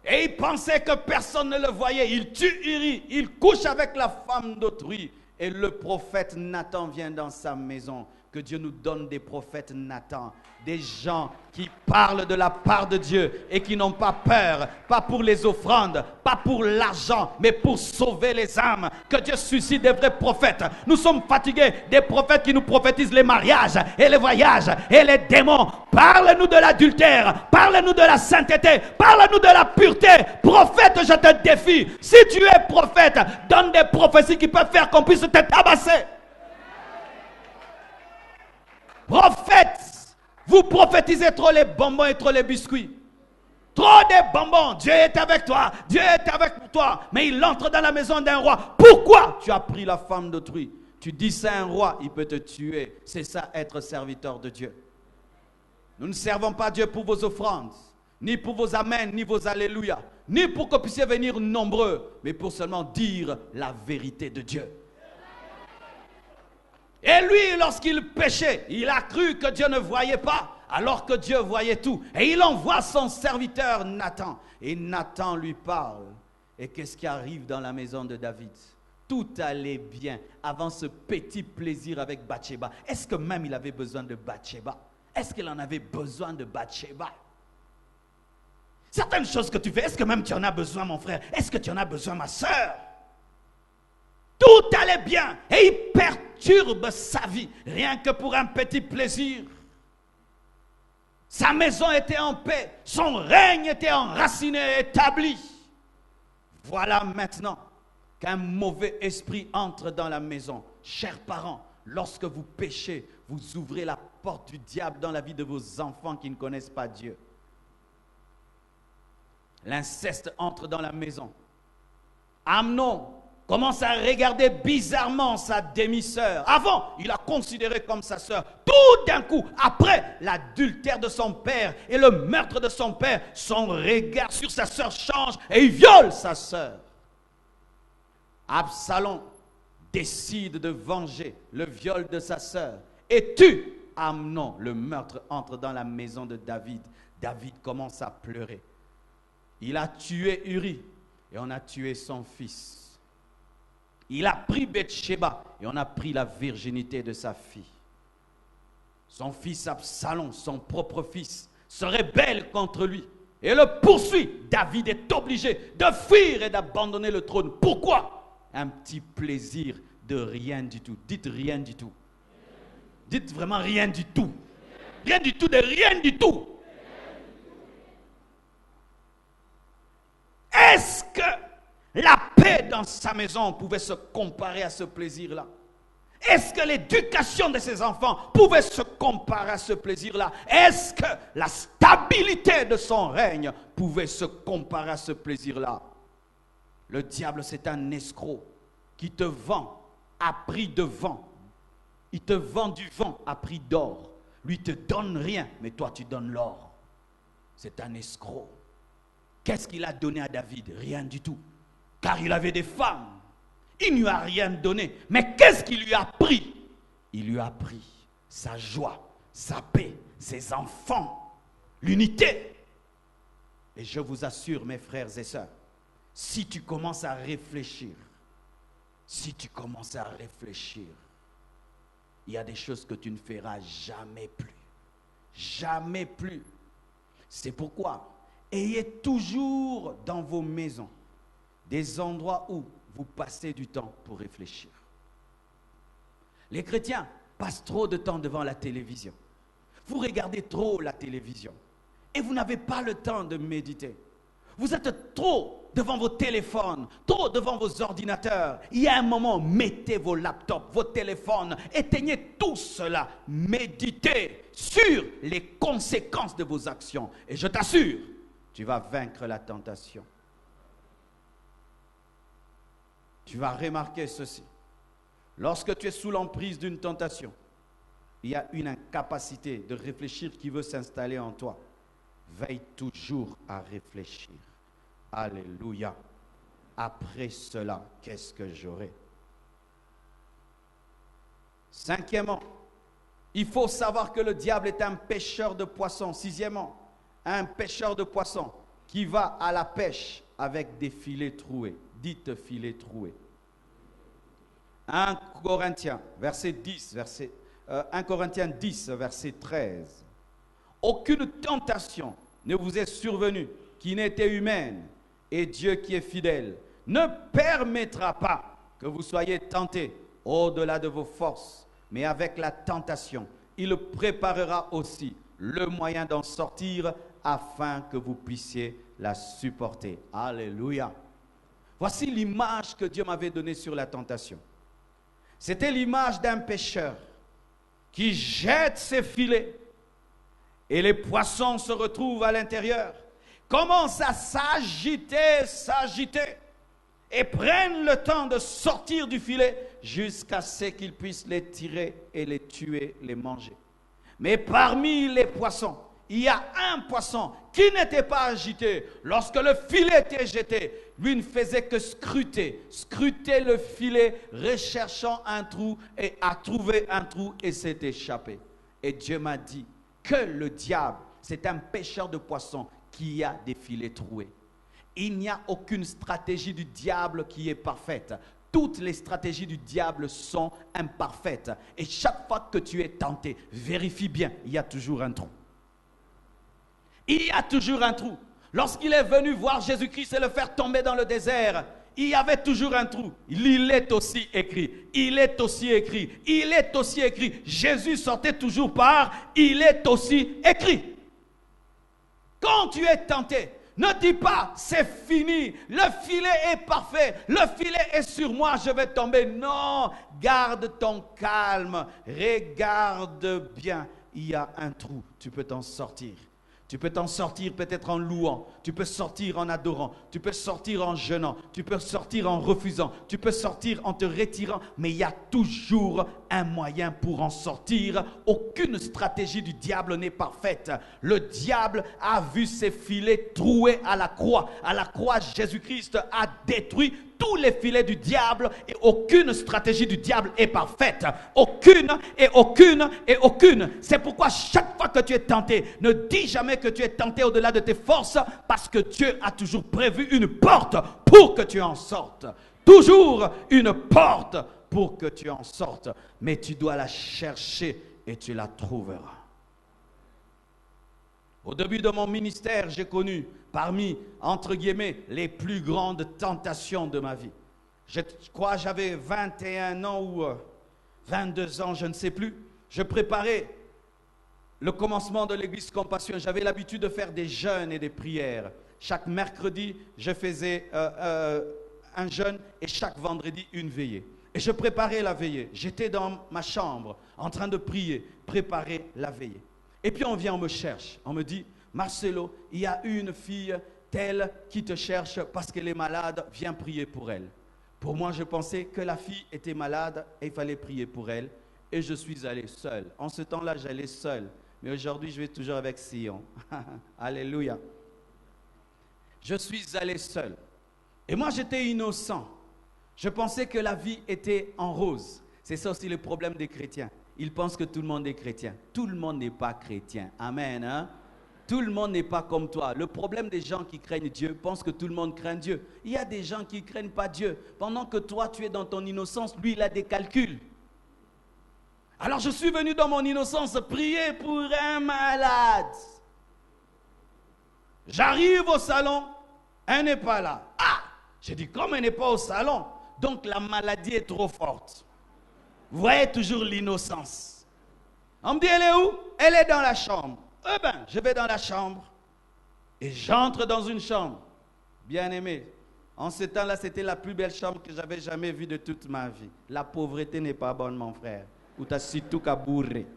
Et il pensait que personne ne le voyait. Il tue Uri. Il couche avec la femme d'autrui. Et le prophète Nathan vient dans sa maison. Que Dieu nous donne des prophètes Nathan, des gens qui parlent de la part de Dieu et qui n'ont pas peur, pas pour les offrandes, pas pour l'argent, mais pour sauver les âmes. Que Dieu suscite des vrais prophètes. Nous sommes fatigués des prophètes qui nous prophétisent les mariages et les voyages et les démons. Parle-nous de l'adultère, parle-nous de la sainteté, parle-nous de la pureté. Prophète, je te défie. Si tu es prophète, donne des prophéties qui peuvent faire qu'on puisse te tabasser. Prophètes, vous prophétisez trop les bonbons et trop les biscuits. Trop de bonbons. Dieu est avec toi. Dieu est avec toi. Mais il entre dans la maison d'un roi. Pourquoi tu as pris la femme d'autrui? Tu dis c'est un roi, il peut te tuer. C'est ça être serviteur de Dieu. Nous ne servons pas Dieu pour vos offrandes, ni pour vos amens, ni vos alléluia, ni pour que vous puissiez venir nombreux, mais pour seulement dire la vérité de Dieu. Et lui, lorsqu'il péchait, il a cru que Dieu ne voyait pas, alors que Dieu voyait tout. Et il envoie son serviteur Nathan. Et Nathan lui parle. Et qu'est-ce qui arrive dans la maison de David? Tout allait bien avant ce petit plaisir avec Bathsheba. Est-ce que même il avait besoin de Bathsheba? Est-ce qu'il en avait besoin de Bathsheba? Certaines choses que tu fais, est-ce que même tu en as besoin, mon frère? Est-ce que tu en as besoin, ma soeur? Tout allait bien et il perturbe sa vie, rien que pour un petit plaisir. Sa maison était en paix, son règne était enraciné et établi. Voilà maintenant qu'un mauvais esprit entre dans la maison. Chers parents, lorsque vous péchez, vous ouvrez la porte du diable dans la vie de vos enfants qui ne connaissent pas Dieu. L'inceste entre dans la maison. Amnon commence à regarder bizarrement sa demi-sœur. Avant, il l'a considérée comme sa sœur. Tout d'un coup, après l'adultère de son père et le meurtre de son père, son regard sur sa sœur change et il viole sa sœur. Absalom décide de venger le viol de sa sœur et tue Amnon. Le meurtre entre dans la maison de David. David commence à pleurer. Il a tué Uri et on a tué son fils. Il a pris Bathsheba et on a pris la virginité de sa fille. Son fils Absalom, son propre fils, se rebelle contre lui et le poursuit. David est obligé de fuir et d'abandonner le trône. Pourquoi? Un petit plaisir de rien du tout. Dites rien du tout. Dites vraiment rien du tout. Rien du tout de rien du tout. Est-ce que la paix dans sa maison pouvait se comparer à ce plaisir-là? Est-ce que l'éducation de ses enfants pouvait se comparer à ce plaisir-là? Est-ce que la stabilité de son règne pouvait se comparer à ce plaisir-là? Le diable, c'est un escroc qui te vend à prix de vent. Il te vend du vent à prix d'or. Lui te donne rien, mais toi tu donnes l'or. C'est un escroc. Qu'est-ce qu'il a donné à David? Rien du tout. Car il avait des femmes. Il ne lui a rien donné. Mais qu'est-ce qu'il lui a pris? Il lui a pris sa joie, sa paix, ses enfants, l'unité. Et je vous assure, mes frères et sœurs, si tu commences à réfléchir, il y a des choses que tu ne feras jamais plus. Jamais plus. C'est pourquoi, ayez toujours dans vos maisons des endroits où vous passez du temps pour réfléchir. Les chrétiens passent trop de temps devant la télévision. Vous regardez trop la télévision et vous n'avez pas le temps de méditer. Vous êtes trop devant vos téléphones, trop devant vos ordinateurs. Il y a un moment, mettez vos laptops, vos téléphones, éteignez tout cela. Méditez sur les conséquences de vos actions. Et je t'assure, tu vas vaincre la tentation. Tu vas remarquer ceci. Lorsque tu es sous l'emprise d'une tentation, il y a une incapacité de réfléchir qui veut s'installer en toi. Veille toujours à réfléchir. Alléluia. Après cela, qu'est-ce que j'aurai? Cinquièmement, il faut savoir que le diable est un pêcheur de poissons. Sixièmement, un pêcheur de poissons qui va à la pêche avec des filets troués. Dites filets troués. 1 Corinthiens 10, verset 13. Aucune tentation ne vous est survenue qui n'était humaine, et Dieu qui est fidèle ne permettra pas que vous soyez tentés au-delà de vos forces, mais avec la tentation, il préparera aussi le moyen d'en sortir afin que vous puissiez la supporter. Alléluia. Voici l'image que Dieu m'avait donnée sur la tentation. C'était l'image d'un pêcheur qui jette ses filets et les poissons se retrouvent à l'intérieur, commencent à s'agiter et prennent le temps de sortir du filet jusqu'à ce qu'ils puissent les tirer et les tuer, les manger. Mais parmi les poissons, il y a un poisson qui n'était pas agité. Lorsque le filet était jeté, lui ne faisait que scruter le filet, recherchant un trou, et a trouvé un trou et s'est échappé. Et Dieu m'a dit que le diable, c'est un pêcheur de poissons qui a des filets troués. Il n'y a aucune stratégie du diable qui est parfaite. Toutes les stratégies du diable sont imparfaites. Et chaque fois que tu es tenté, vérifie bien, il y a toujours un trou. Il y a toujours un trou. Lorsqu'il est venu voir Jésus-Christ et le faire tomber dans le désert, il y avait toujours un trou. Il est aussi écrit. Il est aussi écrit. Il est aussi écrit. Jésus sortait toujours par il est aussi écrit. Quand tu es tenté, ne dis pas c'est fini, le filet est parfait, le filet est sur moi, je vais tomber. Non, garde ton calme, regarde bien, il y a un trou, tu peux t'en sortir. Tu peux t'en sortir peut-être en louant, tu peux sortir en adorant, tu peux sortir en jeûnant, tu peux sortir en refusant, tu peux sortir en te retirant, mais il y a toujours un moyen pour en sortir. Aucune stratégie du diable n'est parfaite. Le diable a vu ses filets troués à la croix. À la croix, Jésus-Christ a détruit tous les filets du diable et aucune stratégie du diable est parfaite. Aucune et aucune et aucune. C'est pourquoi chaque fois que tu es tenté, ne dis jamais que tu es tenté au-delà de tes forces, parce que Dieu a toujours prévu une porte pour que tu en sortes. Toujours une porte pour que tu en sortes. Mais tu dois la chercher et tu la trouveras. Au début de mon ministère, j'ai connu parmi, entre guillemets, les plus grandes tentations de ma vie. Je crois que j'avais 21 ans ou 22 ans, je ne sais plus. Je préparais le commencement de l'église Compassion. J'avais l'habitude de faire des jeûnes et des prières. Chaque mercredi, je faisais un jeûne et chaque vendredi, une veillée. Et je préparais la veillée. J'étais dans ma chambre en train de prier, préparer la veillée. Et puis on vient, on me cherche. On me dit, Marcelo, il y a une fille telle qui te cherche parce qu'elle est malade, viens prier pour elle. Pour moi, je pensais que la fille était malade et il fallait prier pour elle. Et je suis allé seul. En ce temps-là, j'allais seul. Mais aujourd'hui, je vais toujours avec Sion. Alléluia. Je suis allé seul. Et moi, j'étais innocent. Je pensais que la vie était en rose. C'est ça aussi le problème des chrétiens. Ils pensent que tout le monde est chrétien. Tout le monde n'est pas chrétien. Amen. Hein? Tout le monde n'est pas comme toi. Le problème des gens qui craignent Dieu pensent que tout le monde craint Dieu. Il y a des gens qui ne craignent pas Dieu. Pendant que toi, tu es dans ton innocence, lui, il a des calculs. Alors je suis venu dans mon innocence prier pour un malade. J'arrive au salon, elle n'est pas là. Ah! J'ai dit, comme elle n'est pas au salon, donc la maladie est trop forte. Vous voyez toujours l'innocence. On me dit, elle est où? Elle est dans la chambre. Eh bien, je vais dans la chambre et j'entre dans une chambre. Bien aimé, en ce temps-là, c'était la plus belle chambre que j'avais jamais vue de toute ma vie. La pauvreté n'est pas bonne, mon frère. Ou t'as surtout qu'à bourrer.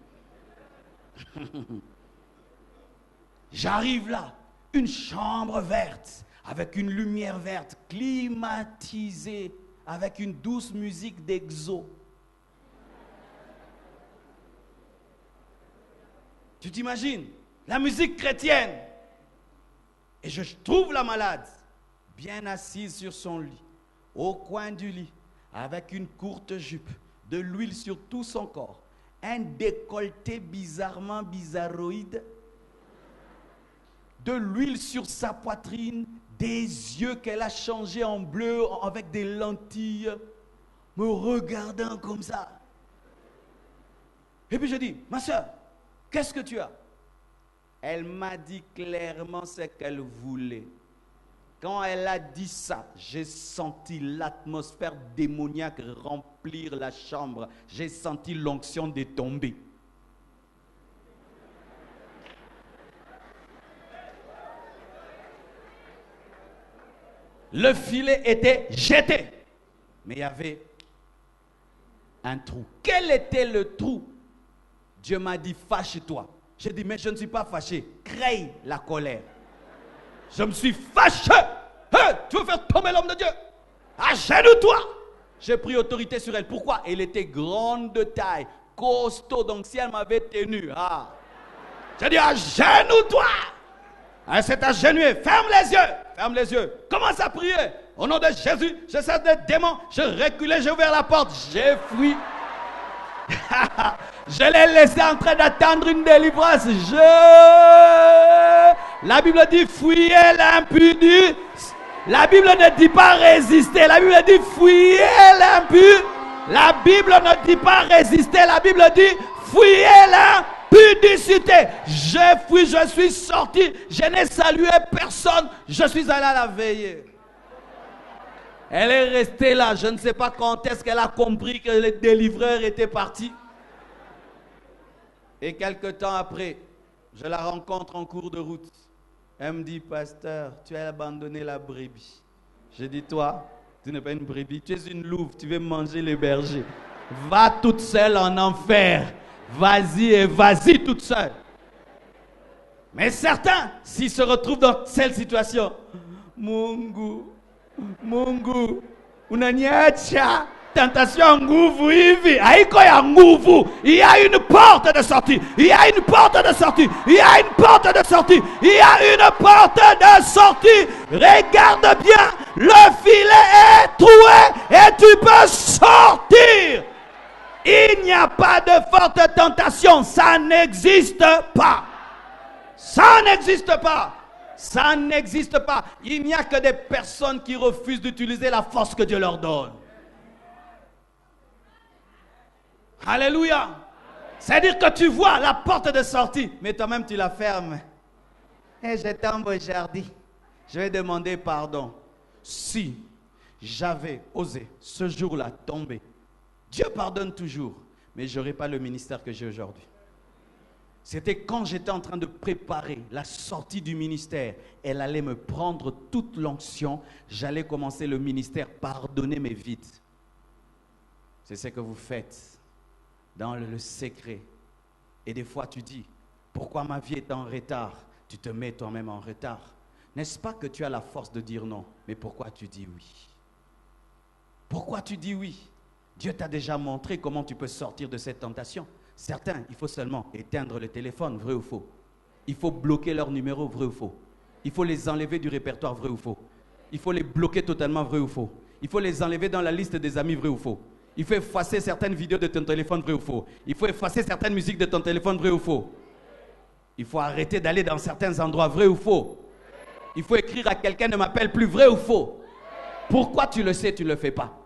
J'arrive là, une chambre verte, avec une lumière verte, climatisée, avec une douce musique d'exo. Tu t'imagines, la musique chrétienne. Et je trouve la malade, bien assise sur son lit, au coin du lit, avec une courte jupe, de l'huile sur tout son corps, un décolleté bizarrement bizarroïde, de l'huile sur sa poitrine, des yeux qu'elle a changés en bleu avec des lentilles, me regardant comme ça. Et puis je dis, ma soeur, qu'est-ce que tu as? Elle m'a dit clairement ce qu'elle voulait. Quand elle a dit ça, j'ai senti l'atmosphère démoniaque remplir la chambre. J'ai senti l'onction de tomber. Le filet était jeté. Mais il y avait un trou. Quel était le trou? Dieu m'a dit, fâche-toi. J'ai dit, mais je ne suis pas fâché. Crée la colère. Je me suis fâché. Hey, tu veux faire tomber l'homme de Dieu? Agenouille-toi. J'ai pris autorité sur elle. Pourquoi? Elle était grande de taille, costaud. Donc si elle m'avait tenu, j'ai dit, agenouille-toi. Elle s'est agenouillée. Ferme les yeux. Ferme les yeux. Commence à prier. Au nom de Jésus, je sers des démons. Je reculais, j'ai ouvert la porte. J'ai fui. Je l'ai laissé en train d'attendre une délivrance. La Bible dit fuyez l'impudie. La Bible ne dit pas résister. La Bible dit fuyez l'impudie. La Bible ne dit pas résister. La Bible dit fuyez l'impudicité. J'ai fui, je suis sorti. Je n'ai salué personne. Je suis allé à la veillée. Elle est restée là. Je ne sais pas quand est-ce qu'elle a compris que le délivreur était parti. Et quelque temps après, je la rencontre en cours de route. Elle me dit, pasteur, tu as abandonné la brebis. J'ai dit, toi, tu n'es pas une brebis, tu es une louve, tu veux manger les bergers. Va toute seule en enfer. Vas-y et vas-y toute seule. Mais certains, s'ils se retrouvent dans cette situation, Mungu, unaniacha, tentation nguvu hivi, haiko ya nguvu. Il y a une porte de sortie. Il y a une porte de sortie. Il y a une porte de sortie. Il y a une porte de sortie. Regarde bien, le filet est troué et tu peux sortir. Il n'y a pas de forte tentation. Ça n'existe pas. Ça n'existe pas. Ça n'existe pas. Il n'y a que des personnes qui refusent d'utiliser la force que Dieu leur donne. Alléluia. C'est-à-dire que tu vois la porte de sortie, mais toi-même tu la fermes. Et je tombe aujourd'hui. Je vais demander pardon. Si j'avais osé ce jour-là tomber, Dieu pardonne toujours, mais je n'aurais pas le ministère que j'ai aujourd'hui. C'était quand j'étais en train de préparer la sortie du ministère. Elle allait me prendre toute l'onction. J'allais commencer le ministère, pardonner mes vides. C'est ce que vous faites dans le secret. Et des fois tu dis, pourquoi ma vie est en retard? Tu te mets toi-même en retard. N'est-ce pas que tu as la force de dire non? Mais pourquoi tu dis oui? Pourquoi tu dis oui? Dieu t'a déjà montré comment tu peux sortir de cette tentation. Certains, il faut seulement éteindre le téléphone, vrai ou faux. Il faut bloquer leur numéro, vrai ou faux. Il faut les enlever du répertoire, vrai ou faux. Il faut les bloquer totalement, vrai ou faux. Il faut les enlever dans la liste des amis, vrai ou faux. Il faut effacer certaines vidéos de ton téléphone, vrai ou faux. Il faut effacer certaines musiques de ton téléphone, vrai ou faux. Il faut arrêter d'aller dans certains endroits, vrai ou faux. Il faut écrire à quelqu'un, ne m'appelle plus, vrai ou faux. Pourquoi tu le sais, tu ne le fais pas?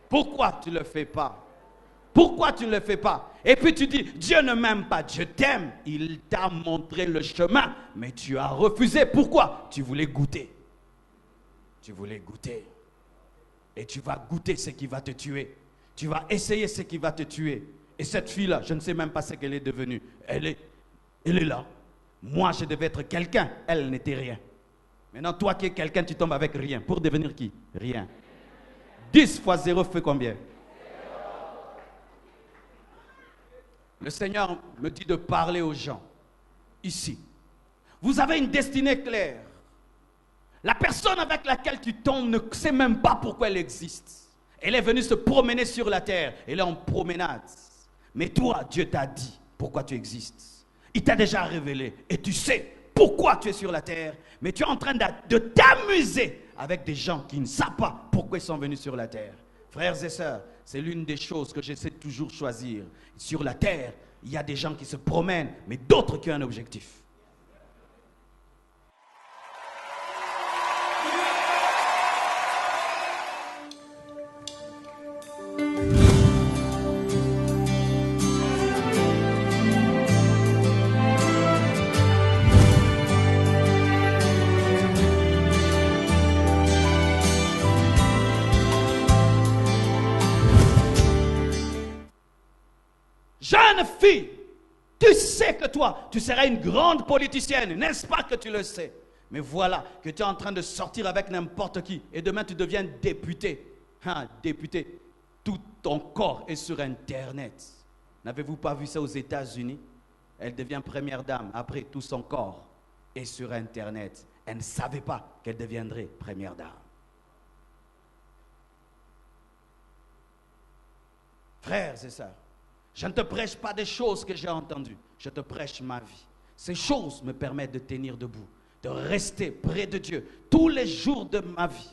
Pourquoi tu ne le fais pas? Pourquoi tu ne le fais pas? Et puis tu dis, Dieu ne m'aime pas, Dieu t'aime. Il t'a montré le chemin, mais tu as refusé. Pourquoi? Tu voulais goûter. Tu voulais goûter. Et tu vas goûter ce qui va te tuer. Tu vas essayer ce qui va te tuer. Et cette fille-là, je ne sais même pas ce qu'elle est devenue. Elle est là. Moi, je devais être quelqu'un. Elle n'était rien. Maintenant, toi qui es quelqu'un, tu tombes avec rien. Pour devenir qui? Rien. 10 fois 0 fait combien? Le Seigneur me dit de parler aux gens. Ici. Vous avez une destinée claire. La personne avec laquelle tu tombes ne sait même pas pourquoi elle existe. Elle est venue se promener sur la terre. Elle est en promenade. Mais toi, Dieu t'a dit pourquoi tu existes. Il t'a déjà révélé. Et tu sais pourquoi tu es sur la terre. Mais tu es en train de t'amuser avec des gens qui ne savent pas pourquoi ils sont venus sur la terre. Frères et sœurs, c'est l'une des choses que j'essaie de toujours choisir. Sur la terre, il y a des gens qui se promènent, mais d'autres qui ont un objectif. Jeune fille, tu sais que toi, tu seras une grande politicienne, n'est-ce pas que tu le sais? Mais voilà que tu es en train de sortir avec n'importe qui et demain tu deviens député. Député, tout ton corps est sur Internet. N'avez-vous pas vu ça aux États-Unis? Elle devient première dame, après tout son corps est sur Internet. Elle ne savait pas qu'elle deviendrait première dame. Frères et sœurs, je ne te prêche pas des choses que j'ai entendues. Je te prêche ma vie. Ces choses me permettent de tenir debout, de rester près de Dieu tous les jours de ma vie.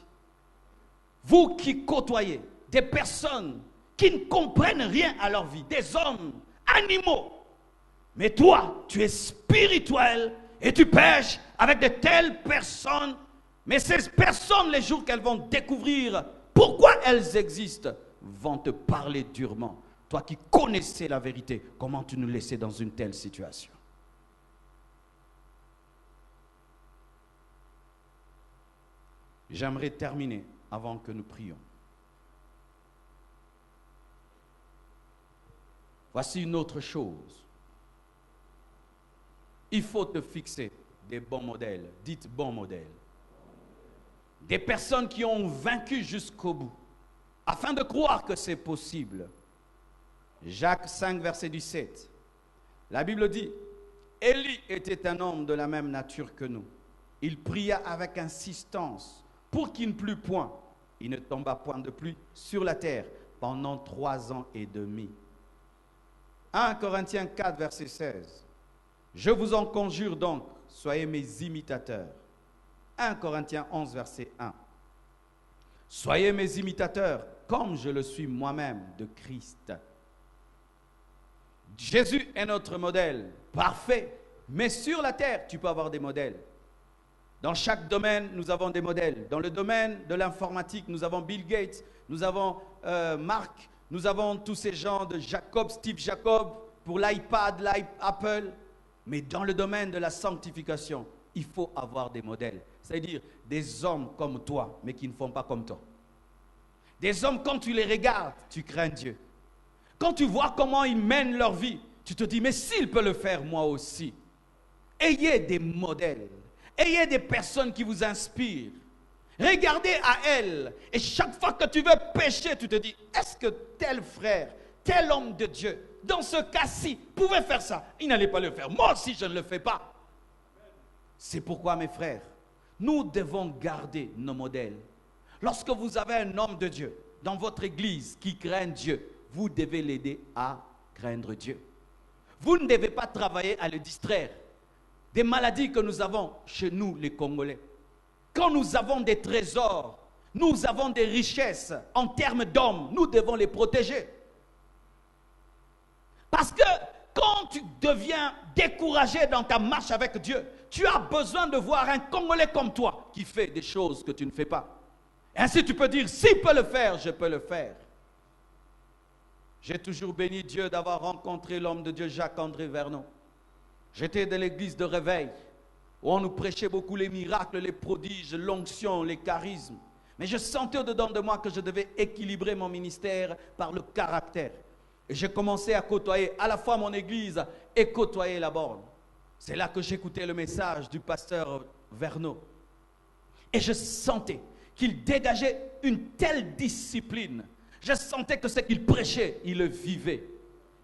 Vous qui côtoyez des personnes qui ne comprennent rien à leur vie, des hommes, animaux, mais toi, tu es spirituel et tu pêches avec de telles personnes. Mais ces personnes, les jours qu'elles vont découvrir pourquoi elles existent, vont te parler durement. Toi qui connaissais la vérité, comment tu nous laissais dans une telle situation? J'aimerais terminer avant que nous prions. Voici une autre chose. Il faut te fixer des bons modèles. Dites bons modèles. Des personnes qui ont vaincu jusqu'au bout, afin de croire que c'est possible. Jacques 5, verset 17. La Bible dit, Élie était un homme de la même nature que nous. Il pria avec insistance pour qu'il ne plût point. Il ne tomba point de pluie sur la terre pendant 3 ans et demi. 1 Corinthiens 4, verset 16. Je vous en conjure donc, soyez mes imitateurs. 1 Corinthiens 11, verset 1. Soyez mes imitateurs, comme je le suis moi-même de Christ. Jésus est notre modèle parfait, mais sur la terre, tu peux avoir des modèles. Dans chaque domaine, nous avons des modèles. Dans le domaine de l'informatique, nous avons Bill Gates, nous avons Mark, nous avons tous ces gens de Steve Jobs pour l'iPad, l'Apple. Mais dans le domaine de la sanctification, il faut avoir des modèles. C'est-à-dire des hommes comme toi, mais qui ne font pas comme toi. Des hommes, quand tu les regardes, tu crains Dieu. Quand tu vois comment ils mènent leur vie, tu te dis, mais s'il peut le faire, moi aussi. Ayez des modèles. Ayez des personnes qui vous inspirent. Regardez à elles. Et chaque fois que tu veux pécher, tu te dis, est-ce que tel frère, tel homme de Dieu, dans ce cas-ci, pouvait faire ça? Il n'allait pas le faire. Moi aussi, je ne le fais pas. C'est pourquoi, mes frères, nous devons garder nos modèles. Lorsque vous avez un homme de Dieu dans votre église qui craint Dieu, vous devez l'aider à craindre Dieu. Vous ne devez pas travailler à le distraire. Des maladies que nous avons chez nous, les Congolais. Quand nous avons des trésors, nous avons des richesses en termes d'hommes, nous devons les protéger. Parce que quand tu deviens découragé dans ta marche avec Dieu, tu as besoin de voir un Congolais comme toi qui fait des choses que tu ne fais pas. Et ainsi tu peux dire, s'il peut le faire, je peux le faire. J'ai toujours béni Dieu d'avoir rencontré l'homme de Dieu Jacques-André Vernon. J'étais dans l'église de Réveil, où on nous prêchait beaucoup les miracles, les prodiges, l'onction, les charismes. Mais je sentais au-dedans de moi que je devais équilibrer mon ministère par le caractère. Et j'ai commencé à côtoyer à la fois mon église et côtoyer la borne. C'est là que j'écoutais le message du pasteur Vernon. Et je sentais qu'il dégageait une telle discipline. Je sentais que ce qu'il prêchait, il le vivait.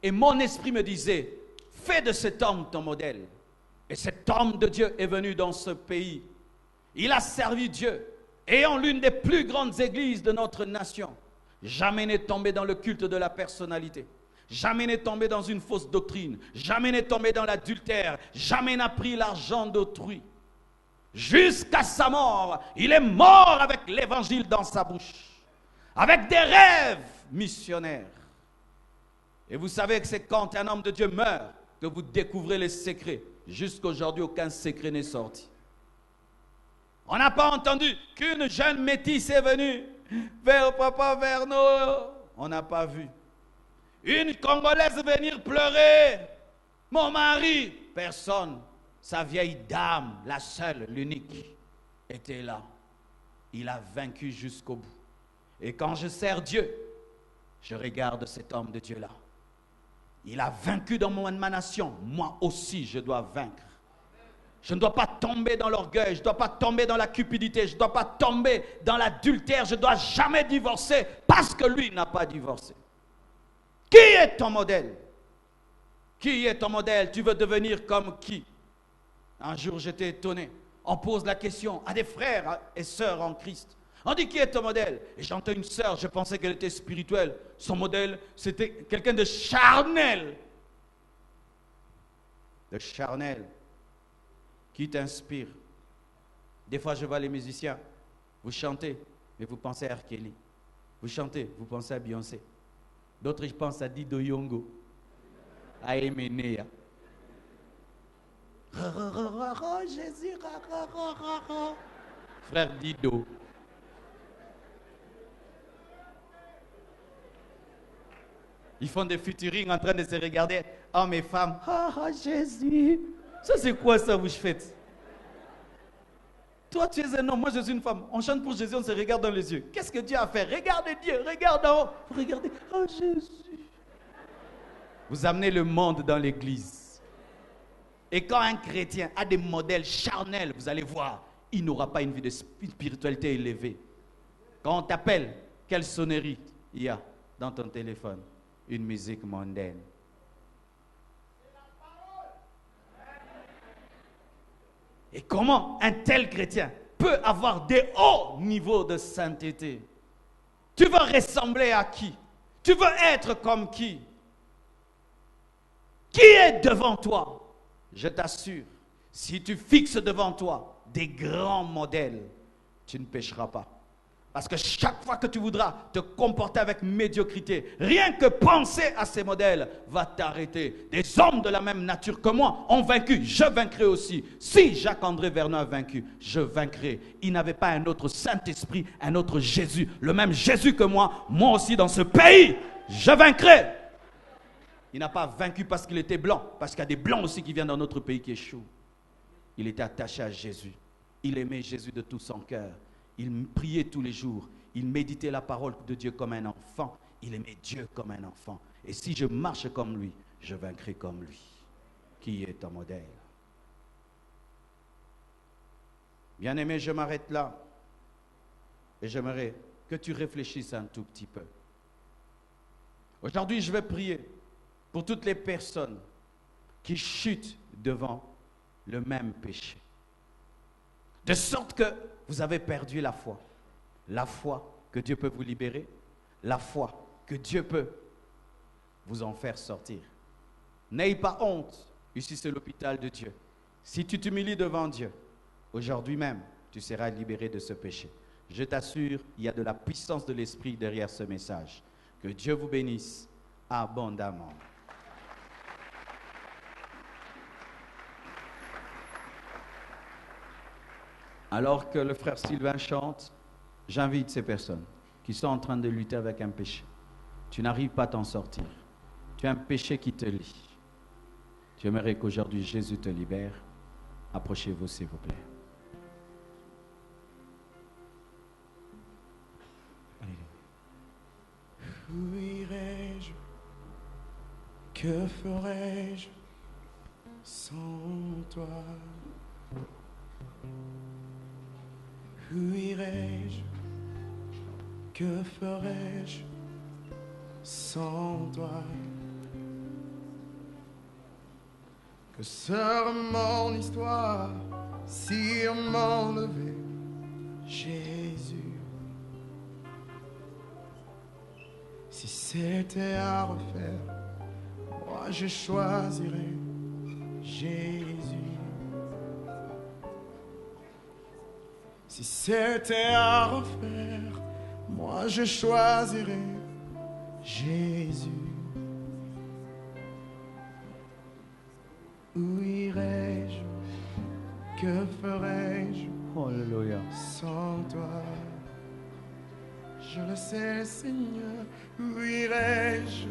Et mon esprit me disait, fais de cet homme ton modèle. Et cet homme de Dieu est venu dans ce pays. Il a servi Dieu. Ayant l'une des plus grandes églises de notre nation, jamais n'est tombé dans le culte de la personnalité. Jamais n'est tombé dans une fausse doctrine. Jamais n'est tombé dans l'adultère. Jamais n'a pris l'argent d'autrui. Jusqu'à sa mort, il est mort avec l'évangile dans sa bouche. Avec des rêves missionnaires. Et vous savez que c'est quand un homme de Dieu meurt que vous découvrez les secrets. Jusqu'aujourd'hui, aucun secret n'est sorti. On n'a pas entendu qu'une jeune métisse est venue vers Papa Vernon. On n'a pas vu. Une Congolaise venir pleurer. Mon mari. Personne. Sa vieille dame, la seule, l'unique, était là. Il a vaincu jusqu'au bout. Et quand je sers Dieu, je regarde cet homme de Dieu-là. Il a vaincu dans ma nation. Moi aussi, je dois vaincre. Je ne dois pas tomber dans l'orgueil. Je ne dois pas tomber dans la cupidité. Je ne dois pas tomber dans l'adultère. Je ne dois jamais divorcer parce que lui n'a pas divorcé. Qui est ton modèle? Qui est ton modèle? Tu veux devenir comme qui? Un jour, j'étais étonné. On pose la question à des frères et sœurs en Christ. On dit, qui est ton modèle? Et j'entends une sœur, je pensais qu'elle était spirituelle. Son modèle, c'était quelqu'un de charnel. De charnel. Qui t'inspire? Des fois, je vois les musiciens. Vous chantez, mais vous pensez à R. Kelly. Vous chantez, vous pensez à Beyoncé. D'autres, ils pensent à Dido Yongo. À Emenea. Jésus. Frère Dido. Ils font des featuring en train de se regarder. Oh, mes femmes. Jésus. Ça, c'est quoi ça, vous faites? Toi, tu es un homme, moi, je suis une femme. On chante pour Jésus, on se regarde dans les yeux. Qu'est-ce que Dieu a fait? Regardez Dieu, regarde en haut. Regardez. Oh, Jésus. Vous amenez le monde dans l'église. Et quand un chrétien a des modèles charnels, vous allez voir, il n'aura pas une vie de spiritualité élevée. Quand on t'appelle, quelle sonnerie il y a dans ton téléphone? Une musique mondaine. Et comment un tel chrétien peut avoir des hauts niveaux de sainteté? Tu veux ressembler à qui? Tu veux être comme qui? Qui est devant toi? Je t'assure, si tu fixes devant toi des grands modèles, tu ne pécheras pas. Parce que chaque fois que tu voudras te comporter avec médiocrité, rien que penser à ces modèles va t'arrêter. Des hommes de la même nature que moi ont vaincu, je vaincrai aussi. Si Jacques-André Vernon a vaincu, je vaincrai. Il n'avait pas un autre Saint-Esprit, un autre Jésus. Le même Jésus que moi aussi dans ce pays, je vaincrai. Il n'a pas vaincu parce qu'il était blanc, parce qu'il y a des blancs aussi qui viennent dans notre pays qui échouent. Il était attaché à Jésus. Il aimait Jésus de tout son cœur. Il priait tous les jours. Il méditait la parole de Dieu comme un enfant. Il aimait Dieu comme un enfant. Et si je marche comme lui, je vaincrai comme lui. Qui est ton modèle? Bien-aimé, je m'arrête là. Et j'aimerais que tu réfléchisses un tout petit peu. Aujourd'hui, je vais prier pour toutes les personnes qui chutent devant le même péché. De sorte que vous avez perdu la foi. La foi que Dieu peut vous libérer. La foi que Dieu peut vous en faire sortir. N'ayez pas honte. Ici, c'est l'hôpital de Dieu. Si tu t'humilies devant Dieu, aujourd'hui même, tu seras libéré de ce péché. Je t'assure, il y a de la puissance de l'Esprit derrière ce message. Que Dieu vous bénisse abondamment. Alors que le frère Sylvain chante, j'invite ces personnes qui sont en train de lutter avec un péché. Tu n'arrives pas à t'en sortir. Tu as un péché qui te lie. Tu aimerais qu'aujourd'hui Jésus te libère. Approchez-vous s'il vous plaît. Où irai-je? Que ferai-je sans toi? Où irai-je? Que ferai-je sans toi? Que sera mon histoire si on m'enlevait Jésus? Si c'était à refaire, moi je choisirais Jésus. Si c'était à refaire, moi je choisirais Jésus. Où irai-je? Que ferai-je Alléluia. sans toi? Je le sais, Seigneur. Où irai-je?